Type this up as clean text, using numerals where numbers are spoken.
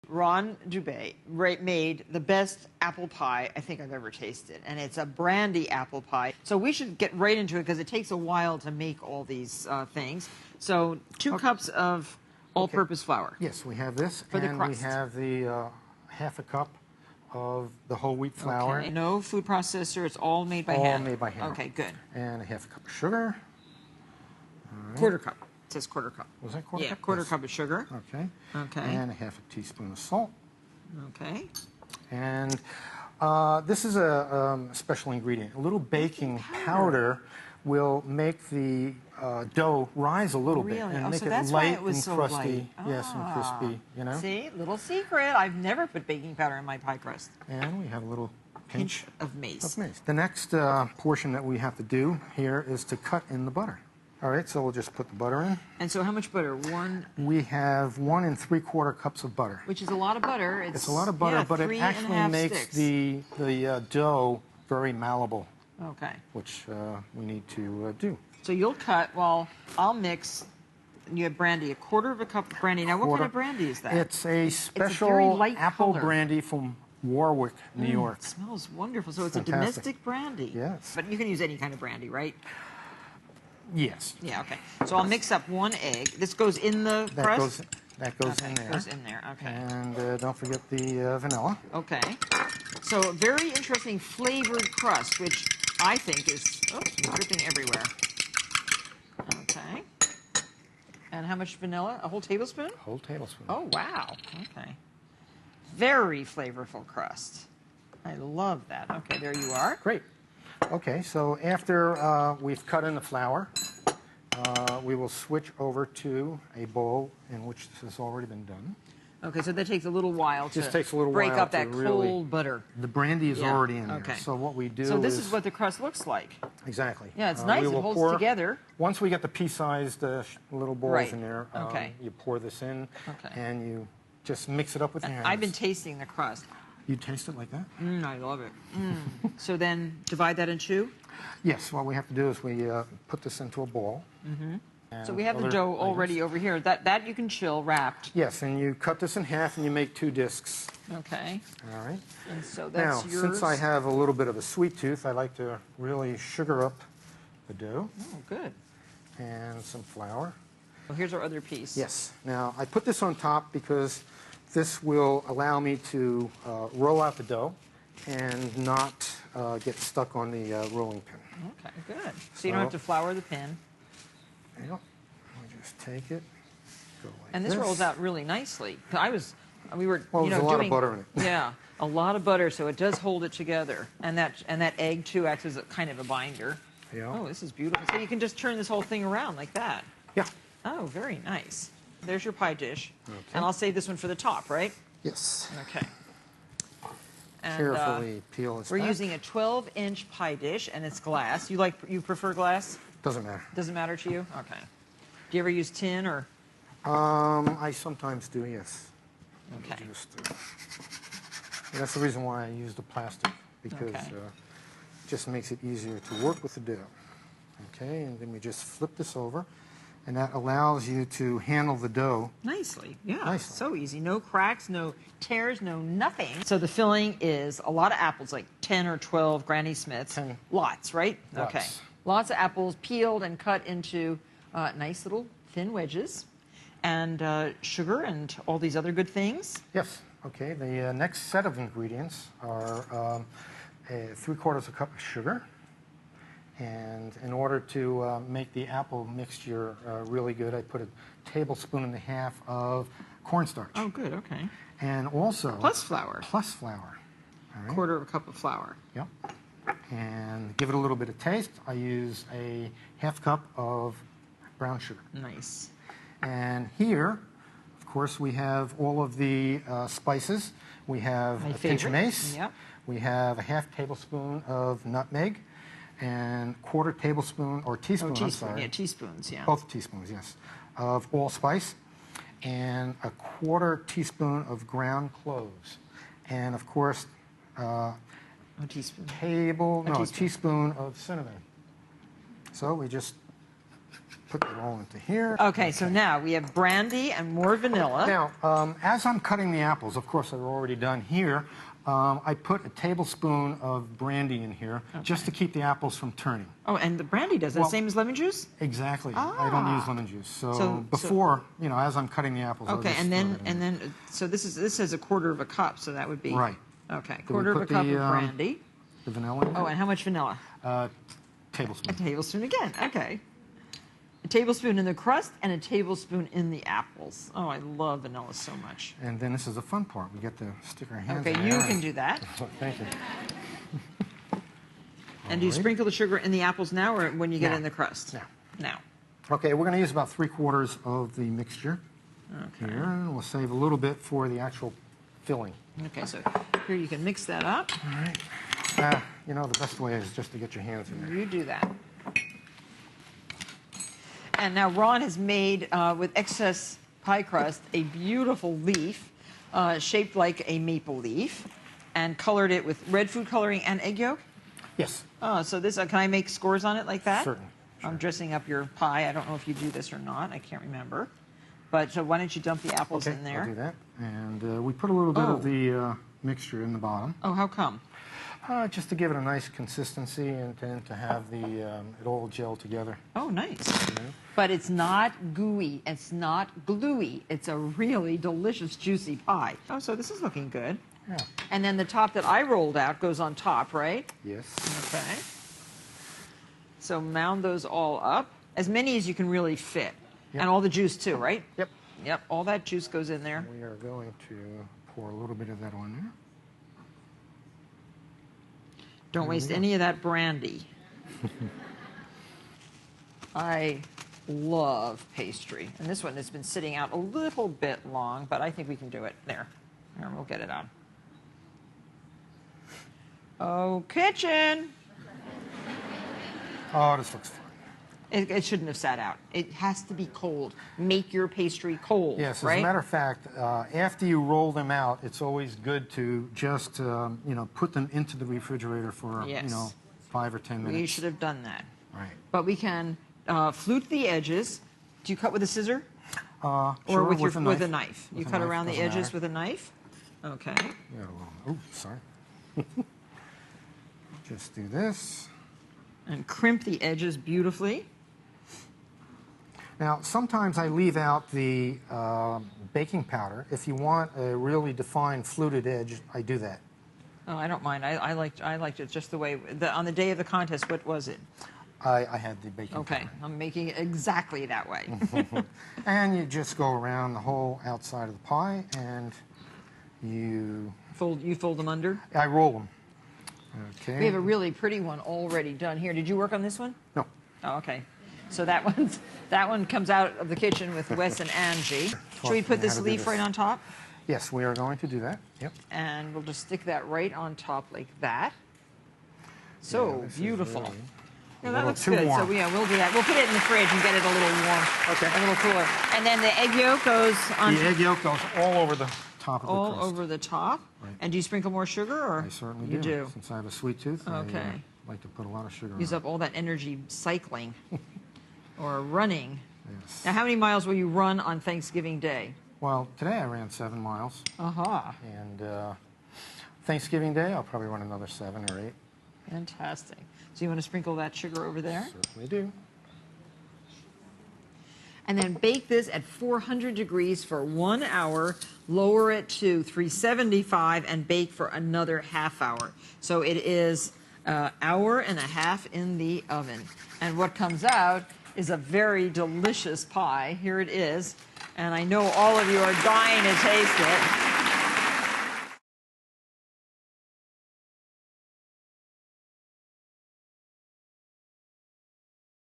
Ron Dubé made the best apple pie I think I've ever tasted, and it's a Brandy apple pie. So we should get right into it because it takes a while to make all these things. So 2 cups of all-purpose flour. Yes, we have this, for the and crust. we have the half a cup of the whole wheat flour. Okay. No food processor. It's all made by hand. All made by hand. Okay, good. And a half a cup of sugar. Quarter cup. It says quarter cup. Was that quarter cup? Yeah, quarter cup of sugar. Okay. Okay. And a half a teaspoon of salt. Okay. And this is a special ingredient. A little baking powder will make the dough rise a little bit and make so it that's why light it was and so crusty. light. Yes, and crispy, you know. See, little secret. I've never put baking powder in my pie crust. And we have a little pinch of mace. The next portion that we have to do here is to cut in the butter. All right, so we'll just put the butter in. And so how much butter? We have 1 3/4 cups of butter. Which is a lot of butter. It's a lot of butter, yeah, but it actually makes the dough very malleable. Okay. Which we need to do. So you'll cut while I'll mix. You have brandy, 1/4 cup of brandy. Now, what kind of brandy is that? It's a special it's a very light apple color. brandy from Warwick, New York. It smells wonderful. So it's fantastic. a domestic brandy. Yes. But you can use any kind of brandy, right? Yes. Yeah, okay. So I'll mix up 1 egg. This goes in the crust? That goes in there. Goes in there, okay. And don't forget the vanilla. Okay. So a very interesting flavored crust, which I think is dripping everywhere. Okay. And how much vanilla? A whole tablespoon? A whole tablespoon. Oh, wow. Okay. Very flavorful crust. I love that. Okay, there you are. Great. Okay, so after we've cut in the flour, we will switch over to a bowl in which this has already been done. Okay, so that takes a little while to Just takes a little break while up to that really, cold butter. The brandy is already in okay. there. So what we do So this is what the crust looks like. Exactly. Yeah, it's nice. It holds together. Once we get the pea-sized little balls in there, okay. You pour this in, okay. and you just mix it up with your hands. I've been tasting the crust. You taste it like that? I love it. So then divide that in 2? Yes. What we have to do is we put this into a bowl. So we have the dough already over here. That you can chill wrapped. Yes, and you cut this in half and you make 2 discs. Okay. All right. And so that's now, yours. since I have a little bit of a sweet tooth, I like to really sugar up the dough. Oh, good. And some flour. Well, here's our other piece. Yes. Now, I put this on top because this will allow me to roll out the dough and not get stuck on the rolling pin. Okay, good. So you don't have to flour the pin. Yep. We just take it, go like and this rolls out really nicely. We were, well, you know, there's a lot doing, of butter in it. Yeah, a lot of butter, so it does hold it together. And that egg too acts as a kind of a binder. Yeah. Oh, this is beautiful. So you can just turn this whole thing around like that. Yeah. Oh, very nice. There's your pie dish. Okay. And I'll save this one for the top, right? Yes. Okay. And, carefully peel this We're back. using a 12-inch pie dish, and it's glass. You prefer glass? Doesn't matter. Doesn't matter to you? Okay. Do you ever use tin or? I sometimes do, yes. Okay. That's the reason why I use the plastic, because it just makes it easier to work with the dough. Okay, and then we just flip this over, and that allows you to handle the dough Nicely, yeah. Nicely. So easy. No cracks, no tears, no nothing. So the filling is a lot of apples, like 10 or 12 Granny Smiths. 10. Lots, right? Lots. Okay. Lots of apples peeled and cut into nice little thin wedges. And sugar and all these other good things. Yes. Okay, the next set of ingredients are 3/4 cup of sugar. And in order to make the apple mixture really good, I put a 1.5 tablespoons of cornstarch. Oh, good, okay. And also... Plus flour. Plus flour. All right. 1/4 cup of flour. Yep. And give it a little bit of taste, I use a 1/2 cup of brown sugar. Nice. And here, of course, we have all of the spices. We have a pinch of mace. Yep. We have a 1/2 tablespoon of nutmeg. And 1/4 tablespoon, or teaspoon, teaspoon, I'm sorry. Yeah, teaspoons, yeah. Both teaspoons, yes, of allspice, and a 1/4 teaspoon of ground cloves, and of course, a teaspoon. teaspoon of cinnamon. So we just put it all into here. Okay, so now we have brandy and more vanilla. Now, as I'm cutting the apples, of course, I've already done here. I put a tablespoon of brandy in here just to keep the apples from turning. Oh, and the brandy does it the same as lemon juice? Exactly. I don't use lemon juice. So before, you know, as I'm cutting the apples, okay, I'll just so this is a quarter of a cup, so that would be right. Okay, quarter of a cup of brandy. The vanilla in there? Oh, and how much vanilla? Tablespoon. A tablespoon again. Okay. A tablespoon in the crust and a tablespoon in the apples. Oh, I love vanilla so much. And then this is the fun part. We get to stick our hands in Okay, there. you can do that. Thank you. And do you sprinkle the sugar in the apples now or when you get in the crust? Now. Now. Okay, we're going to use about 3/4 of the mixture here. And we'll save a little bit for the actual filling. Okay, so here you can mix that up. All right. You know, the best way is just to get your hands in there. You do that. And now Ron has made, with excess pie crust, a beautiful leaf shaped like a maple leaf and colored it with red food coloring and egg yolk. Yes. Oh, so this, can I make scores on it like that? Certainly. I'm dressing up your pie. I don't know if you do this or not. I can't remember. But so why don't you dump the apples in there? I'll do that. And we put a little bit of the mixture in the bottom. Oh, how come? Just to give it a nice consistency and then to have the it all gel together. Oh, nice. But it's not gooey. It's not gluey. It's a really delicious, juicy pie. Oh, so this is looking good. Yeah. And then the top that I rolled out goes on top, right? Yes. Okay. So mound those all up. As many as you can really fit. Yep. And all the juice too, right? Yep. Yep, all that juice goes in there. We are going to pour a little bit of that on there. Don't waste any of that brandy. I love pastry. And this one has been sitting out a little bit long, but I think we can do it. There. Here, we'll get it on. Oh, kitchen! Oh, this looks fun. It shouldn't have sat out. It has to be cold. Make your pastry cold, Yes, right? as a matter of fact, after you roll them out, it's always good to just, you know, put them into the refrigerator for, you know, 5 or 10 minutes. We should have done that. Right. But we can flute the edges. Do you cut with a scissor? Sure, Or with a a knife? You With a cut knife, around the doesn't edges matter. with a knife? Okay. Yeah, well, ooh, sorry. Just do this. And crimp the edges beautifully. Now, sometimes I leave out the baking powder. If you want a really defined fluted edge, I do that. Oh, I don't mind. I liked it just the way, on the day of the contest, what was it? I had the baking Okay, powder. I'm making it exactly that way. And you just go around the whole outside of the pie, and you fold them under? I roll them. Okay. We have a really pretty one already done here. Did you work on this one? No. Oh, okay. So that one comes out of the kitchen with Wes and Angie. Should we put this leaf right on top? Yes, we are going to do that. Yep. And we'll just stick that right on top like that. So beautiful. Really Yeah, that looks too good. warm. So yeah, we'll do that. We'll put it in the fridge and get it a little warm. Okay. A little cooler. And then the egg yolk goes on The egg yolk goes all over the top of the all crust. over the top. Right. And do you sprinkle more sugar or? I certainly you do. Since I have a sweet tooth, Okay. I like to put a lot of sugar Use on up all that energy cycling or running. Yes. Now, how many miles will you run on Thanksgiving Day? Well, today I ran 7 miles. Aha. And Thanksgiving Day, I'll probably run another 7 or 8. Fantastic. So you want to sprinkle that sugar over there? Certainly do. And then bake this at 400 degrees for 1 hour, lower it to 375, and bake for another half hour. So it is an hour and a half in the oven. And what comes out is a very delicious pie. Here it is. And I know all of you are dying to taste it.